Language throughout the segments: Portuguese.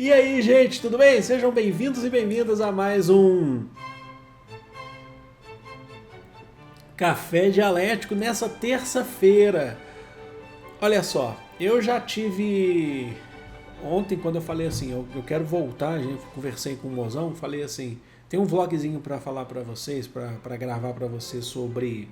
E aí, gente, tudo bem? Sejam bem-vindos e bem-vindas a mais um Café Dialético nessa terça-feira. Olha só, eu já tive ontem quando eu falei assim, eu quero voltar, gente, conversei com o Mozão, falei assim, tem um vlogzinho para falar para vocês, para gravar para vocês sobre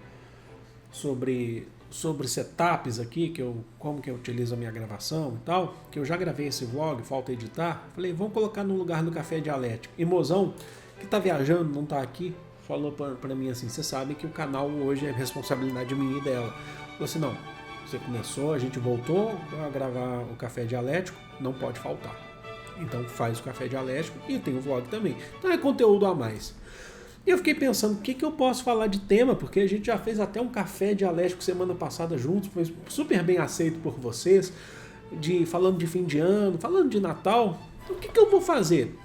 setups aqui, como que eu utilizo a minha gravação e tal, que eu já gravei esse vlog, falta editar. Falei, vamos colocar no lugar do Café Dialético. E Mozão, que tá viajando, não tá aqui, falou pra mim assim, você sabe que o canal hoje é responsabilidade minha e dela. Falei assim, não, você começou, a gente voltou a gravar o Café Dialético, não pode faltar. Então faz o Café Dialético e tem o vlog também. Então é conteúdo a mais. E eu fiquei pensando, o que eu posso falar de tema, porque a gente já fez até um café dialético semana passada juntos, foi super bem aceito por vocês, falando de fim de ano, falando de Natal. Então o que eu vou fazer?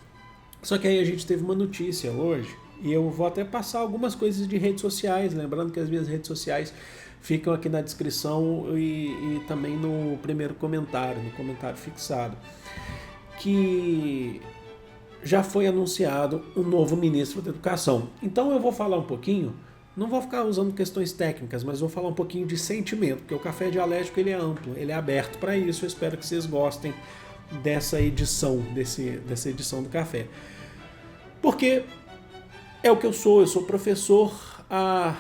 Só que aí a gente teve uma notícia hoje, e eu vou até passar algumas coisas de redes sociais, lembrando que as minhas redes sociais ficam aqui na descrição e também no primeiro comentário, no comentário fixado, que já foi anunciado um novo ministro da Educação. Então eu vou falar um pouquinho, não vou ficar usando questões técnicas, mas vou falar um pouquinho de sentimento, porque o Café Dialético ele é amplo, ele é aberto para isso. Eu espero que vocês gostem dessa edição, dessa edição do Café. Porque é o que eu sou professor há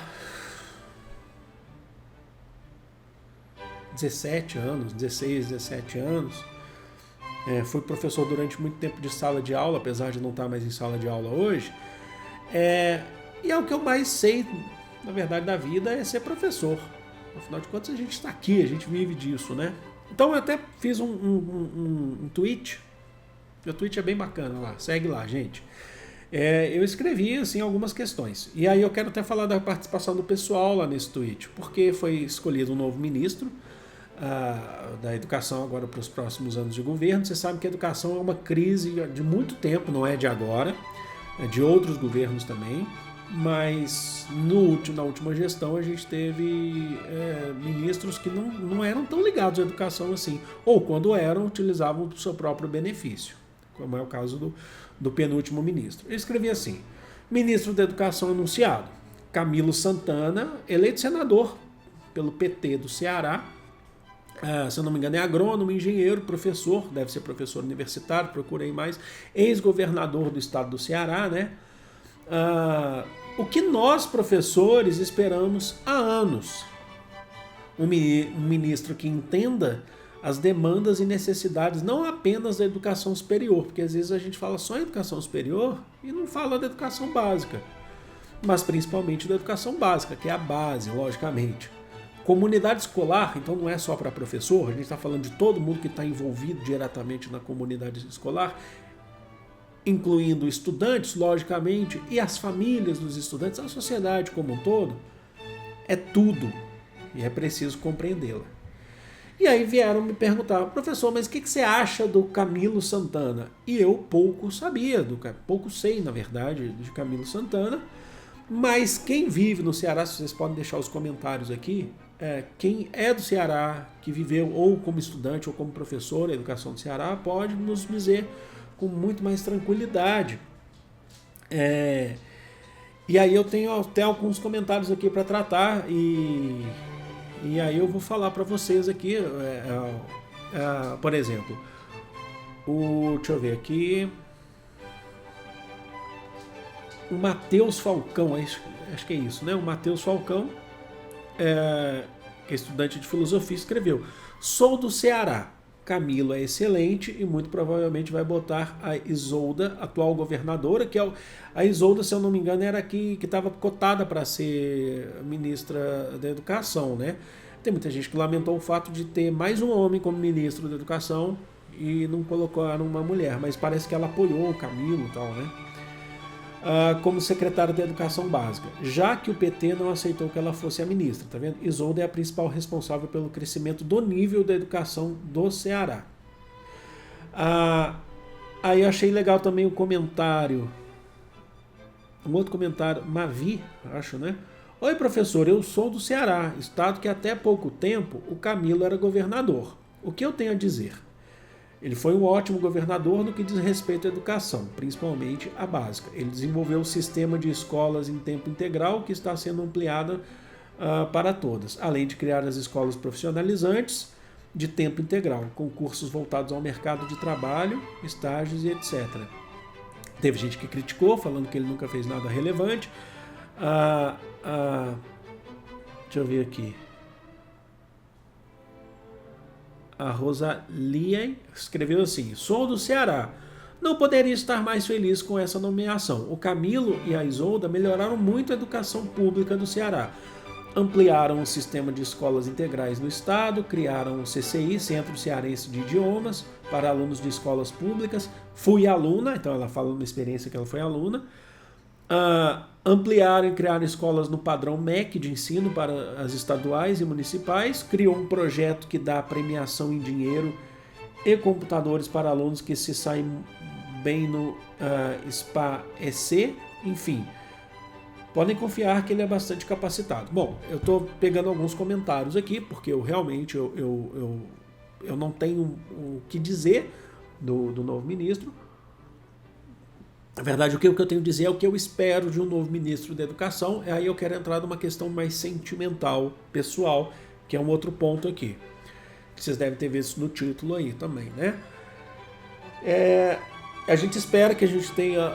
17 anos, 16, 17 anos. Fui professor durante muito tempo de sala de aula, apesar de não estar mais em sala de aula hoje. E é o que eu mais sei, na verdade, da vida é ser professor. Afinal de contas, a gente está aqui, a gente vive disso, né? Então eu até fiz um tweet. Meu tweet é bem bacana lá, segue lá, gente. Eu escrevi assim algumas questões. E aí eu quero até falar da participação do pessoal lá nesse tweet, porque foi escolhido um novo ministro da educação agora para os próximos anos de governo. Você sabe que a educação é uma crise de muito tempo, não é de agora, é de outros governos também, mas na última gestão a gente teve ministros que não eram tão ligados à educação assim, ou quando eram, utilizavam o seu próprio benefício, como é o caso do penúltimo ministro. Eu escrevi assim, ministro da Educação anunciado, Camilo Santana, eleito senador pelo PT do Ceará. Se eu não me engano é agrônomo, engenheiro, professor, deve ser professor universitário, procurei mais, ex-governador do estado do Ceará, né? O que nós, professores, esperamos há anos. Um ministro que entenda as demandas e necessidades não apenas da educação superior, porque às vezes a gente fala só em educação superior e não fala da educação básica, mas principalmente da educação básica, que é a base, logicamente. Comunidade escolar, então não é só para professor, a gente está falando de todo mundo que está envolvido diretamente na comunidade escolar, incluindo estudantes, logicamente, e as famílias dos estudantes, a sociedade como um todo, é tudo e é preciso compreendê-la. E aí vieram me perguntar, professor, mas o que você acha do Camilo Santana? E eu pouco sabia, pouco sei, na verdade, de Camilo Santana, mas quem vive no Ceará, se vocês podem deixar os comentários aqui, quem é do Ceará, que viveu ou como estudante ou como professor da educação do Ceará, pode nos dizer com muito mais tranquilidade. E aí eu tenho até alguns comentários aqui para tratar e aí eu vou falar para vocês aqui, por exemplo, deixa eu ver aqui, o Matheus Falcão, acho que é isso, né? O Matheus Falcão, que é estudante de filosofia, escreveu: sou do Ceará, Camilo é excelente e muito provavelmente vai botar a Isolda, atual governadora, que a Isolda, se eu não me engano, era que estava cotada para ser ministra da Educação, né? Tem muita gente que lamentou o fato de ter mais um homem como ministro da Educação e não colocaram uma mulher, mas parece que ela apoiou o Camilo e tal, né? Como secretária da Educação Básica, já que o PT não aceitou que ela fosse a ministra, tá vendo? Isolda é a principal responsável pelo crescimento do nível da educação do Ceará. Aí eu achei legal também o comentário, um outro comentário, Mavi, acho, né? Oi, professor, eu sou do Ceará, estado que até pouco tempo o Camilo era governador. O que eu tenho a dizer? Ele foi um ótimo governador no que diz respeito à educação, principalmente a básica. Ele desenvolveu o sistema de escolas em tempo integral que está sendo ampliado para todas, além de criar as escolas profissionalizantes de tempo integral, com cursos voltados ao mercado de trabalho, estágios e etc. Teve gente que criticou, falando que ele nunca fez nada relevante. Deixa eu ver aqui. A Rosalie escreveu assim: sou do Ceará. Não poderia estar mais feliz com essa nomeação. O Camilo e a Isolda melhoraram muito a educação pública do Ceará. Ampliaram o sistema de escolas integrais no estado, criaram o CCI, Centro Cearense de Idiomas, para alunos de escolas públicas. Fui aluna, então ela fala uma experiência que ela foi aluna. Ampliaram e criaram escolas no padrão MEC de ensino para as estaduais e municipais, criou um projeto que dá premiação em dinheiro e computadores para alunos que se saem bem no SPA-EC, enfim. Podem confiar que ele é bastante capacitado. Bom, eu estou pegando alguns comentários aqui, porque eu realmente eu não tenho o que dizer do novo ministro. Na verdade, o que eu tenho a dizer é o que eu espero de um novo ministro da Educação. Aí eu quero entrar numa questão mais sentimental, pessoal, que é um outro ponto aqui. Vocês devem ter visto no título aí também, né? A gente espera que a gente tenha,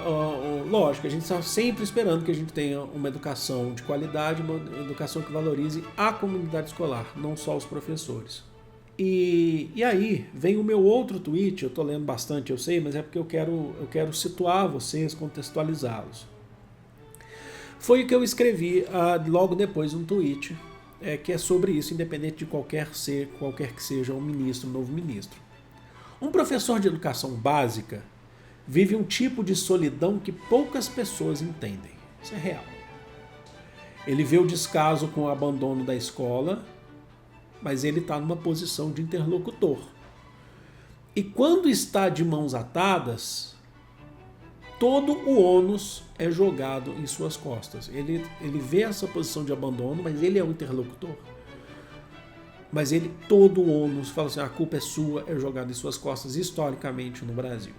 lógico, a gente está sempre esperando que a gente tenha uma educação de qualidade, uma educação que valorize a comunidade escolar, não só os professores. E aí vem o meu outro tweet, eu estou lendo bastante, eu sei, mas é porque eu quero situar vocês, contextualizá-los. Foi o que eu escrevi logo depois de um tweet, que é sobre isso, independente de qualquer que seja um ministro, um novo ministro. Um professor de educação básica vive um tipo de solidão que poucas pessoas entendem. Isso é real. Ele vê o descaso com o abandono da escola, mas ele está numa posição de interlocutor. E quando está de mãos atadas, todo o ônus é jogado em suas costas. Ele vê essa posição de abandono, mas ele é o interlocutor. Mas todo o ônus, fala assim, a culpa é sua, é jogado em suas costas, historicamente no Brasil.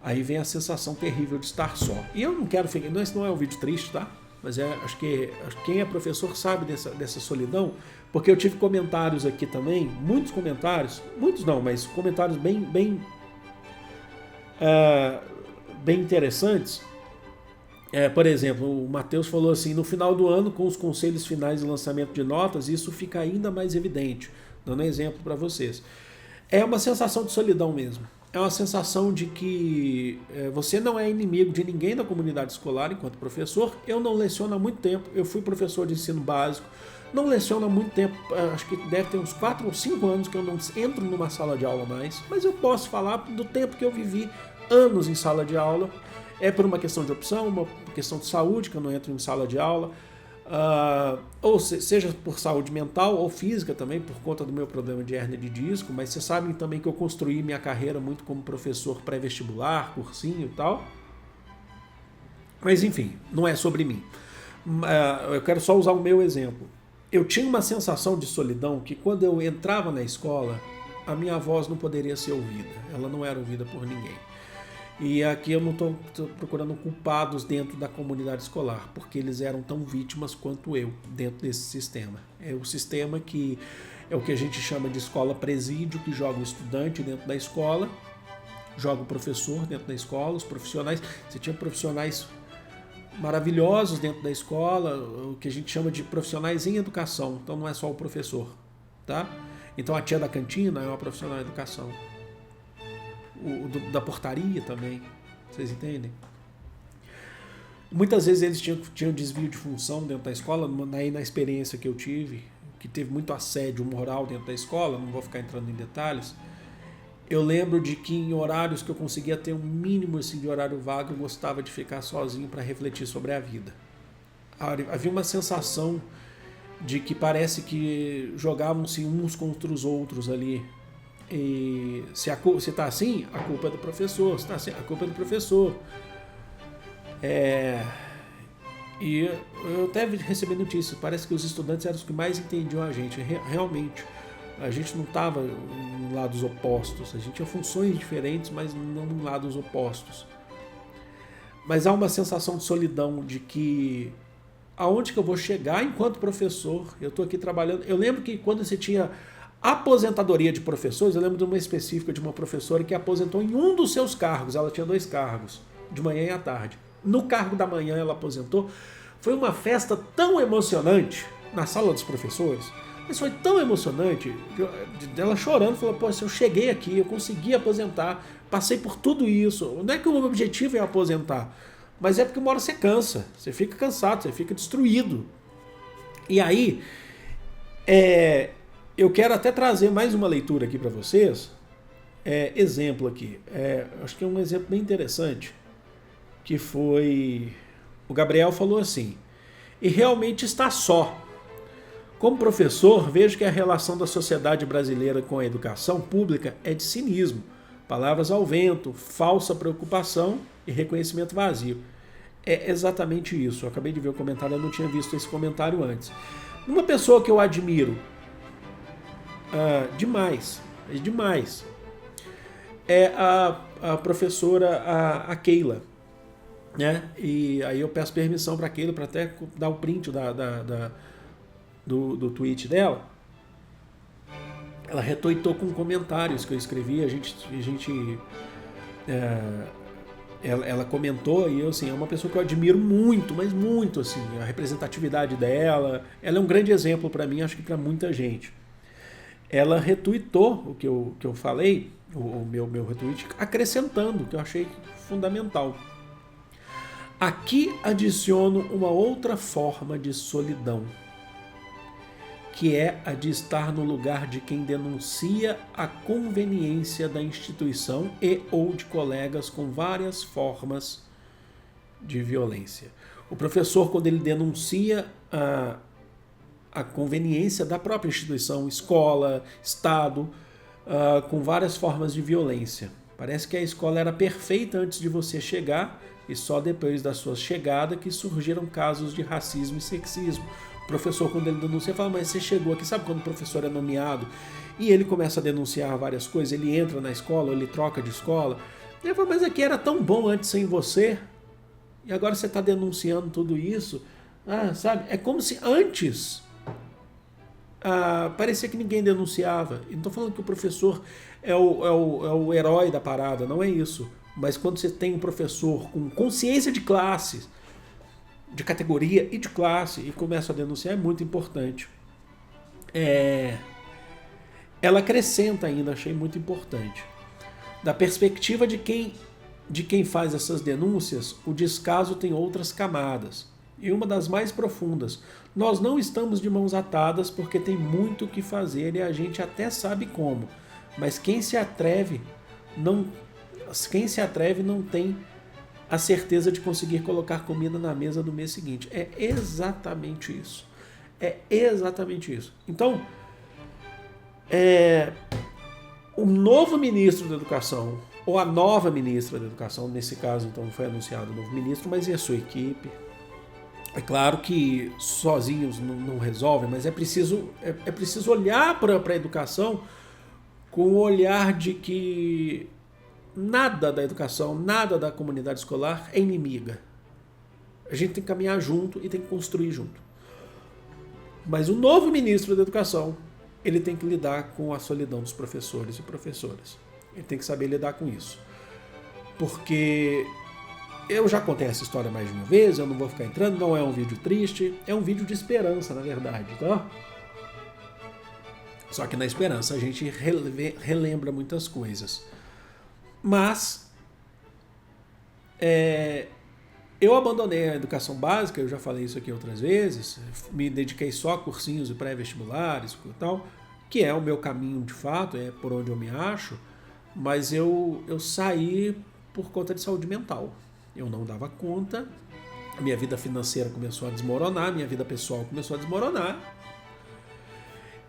Aí vem a sensação terrível de estar só. E eu não quero... Esse não é um vídeo triste, tá? Mas acho que quem é professor sabe dessa solidão, porque eu tive comentários aqui também, muitos comentários, muitos não, mas comentários bem interessantes. Por exemplo, o Matheus falou assim, no final do ano, com os conselhos finais de lançamento de notas, isso fica ainda mais evidente, dando um exemplo para vocês. É uma sensação de solidão mesmo. É uma sensação de que você não é inimigo de ninguém da comunidade escolar enquanto professor. Eu não leciono há muito tempo, eu fui professor de ensino básico, não leciono há muito tempo, acho que deve ter uns 4 ou 5 anos que eu não entro numa sala de aula mais, mas eu posso falar do tempo que eu vivi anos em sala de aula. É por uma questão de opção, uma questão de saúde que eu não entro em sala de aula, ou seja por saúde mental ou física também, por conta do meu problema de hérnia de disco, mas vocês sabem também que eu construí minha carreira muito como professor pré-vestibular, cursinho e tal. Mas enfim, não é sobre mim. Eu quero só usar o meu exemplo. Eu tinha uma sensação de solidão que quando eu entrava na escola, a minha voz não poderia ser ouvida, ela não era ouvida por ninguém. E aqui eu não estou procurando culpados dentro da comunidade escolar, porque eles eram tão vítimas quanto eu dentro desse sistema. É o sistema que é o que a gente chama de escola presídio, que joga o estudante dentro da escola, joga o professor dentro da escola, os profissionais. Você tinha profissionais maravilhosos dentro da escola, o que a gente chama de profissionais em educação, então não é só o professor, tá? Então a tia da cantina é uma profissional em educação. Da portaria também, vocês entendem? Muitas vezes eles tinham desvio de função dentro da escola, na experiência que eu tive, que teve muito assédio moral dentro da escola, não vou ficar entrando em detalhes. Eu lembro de que em horários que eu conseguia ter um mínimo assim, de horário vago, eu gostava de ficar sozinho para refletir sobre a vida. Havia uma sensação de que parece que jogavam-se uns contra os outros ali. E se está assim, a culpa é do professor. Se está assim, a culpa é do professor. E eu até recebi notícias. Parece que os estudantes eram os que mais entendiam a gente. Realmente, A gente não estava em lados opostos. A gente tinha funções diferentes, mas não em lados opostos. Mas há uma sensação de solidão, de que aonde que eu vou chegar enquanto professor? Eu estou aqui trabalhando. Eu lembro que quando você tinha aposentadoria de professores, eu lembro de uma específica de uma professora que aposentou em um dos seus cargos. Ela tinha 2 cargos, de manhã e à tarde. No cargo da manhã ela aposentou. Foi uma festa tão emocionante na sala dos professores. Mas foi tão emocionante, ela chorando, falou, pô, se eu cheguei aqui, eu consegui aposentar, passei por tudo isso. Não é que o meu objetivo é aposentar, mas é porque uma hora você cansa, você fica cansado, você fica destruído. E aí, eu quero até trazer mais uma leitura aqui para vocês, exemplo aqui, acho que é um exemplo bem interessante, que foi, o Gabriel falou assim, e realmente está só. Como professor, vejo que a relação da sociedade brasileira com a educação pública é de cinismo, palavras ao vento, falsa preocupação e reconhecimento vazio. É exatamente isso. Eu acabei de ver o comentário, eu não tinha visto esse comentário antes. Uma pessoa que eu admiro demais, é a professora a Keila. Né? E aí eu peço permissão para a Keila para até dar o print do tweet dela. Ela retuitou com comentários que eu escrevi, ela comentou, e eu, assim, é uma pessoa que eu admiro muito, mas muito, assim, a representatividade dela. Ela é um grande exemplo para mim, acho que para muita gente. Ela retuitou o que eu falei, o meu retweet, acrescentando, que eu achei fundamental. Aqui adiciono uma outra forma de solidão, que é a de estar no lugar de quem denuncia a conveniência da instituição e ou de colegas com várias formas de violência. O professor, quando ele denuncia a conveniência da própria instituição, escola, Estado, com várias formas de violência. Parece que a escola era perfeita antes de você chegar e só depois da sua chegada que surgiram casos de racismo e sexismo. O professor, quando ele denuncia, fala, mas você chegou aqui, sabe quando o professor é nomeado e ele começa a denunciar várias coisas, ele entra na escola, ele troca de escola, ele fala, mas aqui era tão bom antes sem você, e agora você está denunciando tudo isso, sabe? É como se antes parecia que ninguém denunciava. E não estou falando que o professor é o herói da parada, não é isso. Mas quando você tem um professor com consciência de classes, de categoria e de classe, e começa a denunciar, é muito importante. Ela acrescenta ainda, achei muito importante, da perspectiva de quem faz essas denúncias, o descaso tem outras camadas, e uma das mais profundas. Nós não estamos de mãos atadas porque tem muito o que fazer e a gente até sabe como, mas quem se atreve não tem a certeza de conseguir colocar comida na mesa no mês seguinte. É exatamente isso. Então, o novo ministro da Educação, ou a nova ministra da Educação, nesse caso, então, foi anunciado o novo ministro, mas e a sua equipe? É claro que sozinhos não resolvem, mas é preciso olhar para a educação com o olhar de que nada da educação, nada da comunidade escolar é inimiga. A gente tem que caminhar junto e tem que construir junto. Mas o novo ministro da Educação, ele tem que lidar com a solidão dos professores e professoras. Ele tem que saber lidar com isso. Porque eu já contei essa história mais de uma vez, eu não vou ficar entrando, não é um vídeo triste, é um vídeo de esperança, na verdade, tá? Só que na esperança a gente relembra muitas coisas. Mas eu abandonei a educação básica, eu já falei isso aqui outras vezes, me dediquei só a cursinhos e pré-vestibulares e tal, que é o meu caminho de fato, é por onde eu me acho, mas eu saí por conta de saúde mental. Eu não dava conta, a minha vida financeira começou a desmoronar, minha vida pessoal começou a desmoronar,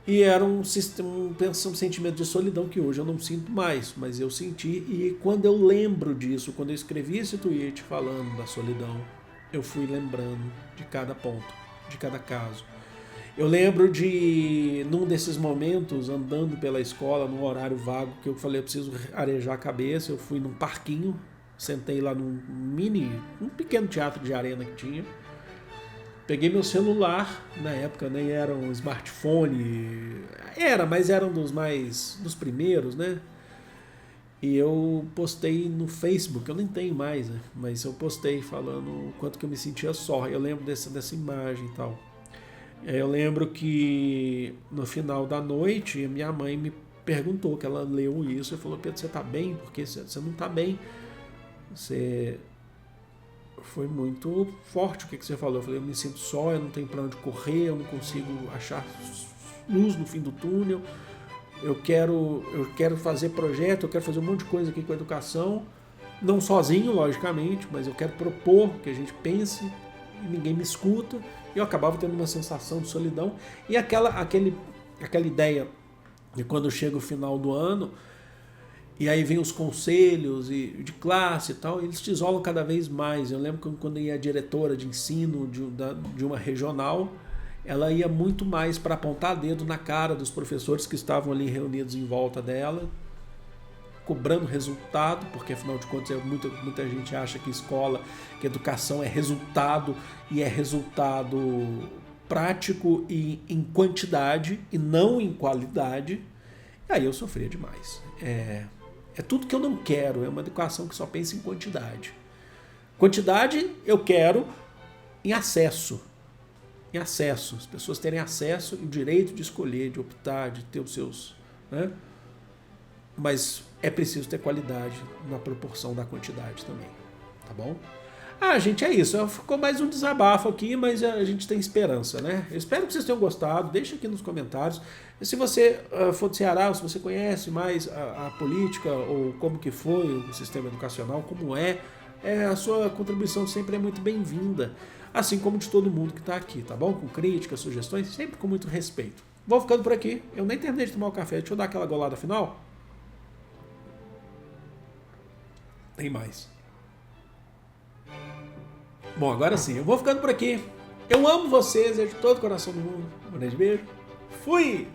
e era um sentimento de solidão que hoje eu não sinto mais, mas eu senti, e quando eu lembro disso, quando eu escrevi esse tweet falando da solidão, eu fui lembrando de cada ponto, de cada caso. Eu lembro de, num desses momentos, andando pela escola, num horário vago, que eu falei, eu preciso arejar a cabeça, eu fui num parquinho, sentei lá um pequeno teatro de arena que tinha, peguei meu celular, na época nem era um smartphone, mas era um dos primeiros, né? E eu postei no Facebook, eu nem tenho mais, né? Mas eu postei falando o quanto que eu me sentia só. Eu lembro dessa imagem e tal. Eu lembro que no final da noite, minha mãe me perguntou, que ela leu isso e falou: Pedro, você tá bem? Porque você não tá bem. Você foi muito forte o que você falou. Eu falei: eu me sinto só, eu não tenho pra onde correr, eu não consigo achar luz no fim do túnel. Eu quero fazer projeto, eu quero fazer um monte de coisa aqui com a educação. Não sozinho, logicamente, mas eu quero propor que a gente pense e ninguém me escuta. E eu acabava tendo uma sensação de solidão. E aquela ideia de quando chega o final do ano, e aí vem os conselhos de classe e tal, eles te isolam cada vez mais. Eu lembro que quando ia a diretora de ensino de uma regional, ela ia muito mais para apontar dedo na cara dos professores que estavam ali reunidos em volta dela, cobrando resultado, porque afinal de contas muita gente acha que escola, que educação é resultado, e é resultado prático e em quantidade e não em qualidade. E aí eu sofria demais. É tudo que eu não quero, é uma educação que só pensa em quantidade. Quantidade eu quero em acesso. Em acesso, as pessoas terem acesso e o direito de escolher, de optar, de ter os seus, né? Mas é preciso ter qualidade na proporção da quantidade também, tá bom? Gente, é isso. Ficou mais um desabafo aqui, mas a gente tem esperança, né? Eu espero que vocês tenham gostado. Deixa aqui nos comentários. E se você for do Ceará, ou se você conhece mais a política, ou como que foi o sistema educacional, como a sua contribuição sempre é muito bem-vinda. Assim como de todo mundo que está aqui, tá bom? Com críticas, sugestões, sempre com muito respeito. Vou ficando por aqui. Eu nem terminei de tomar o café. Deixa eu dar aquela golada final. Tem mais. Bom, agora sim, eu vou ficando por aqui. Eu amo vocês, de todo o coração do mundo. Um grande beijo. Fui!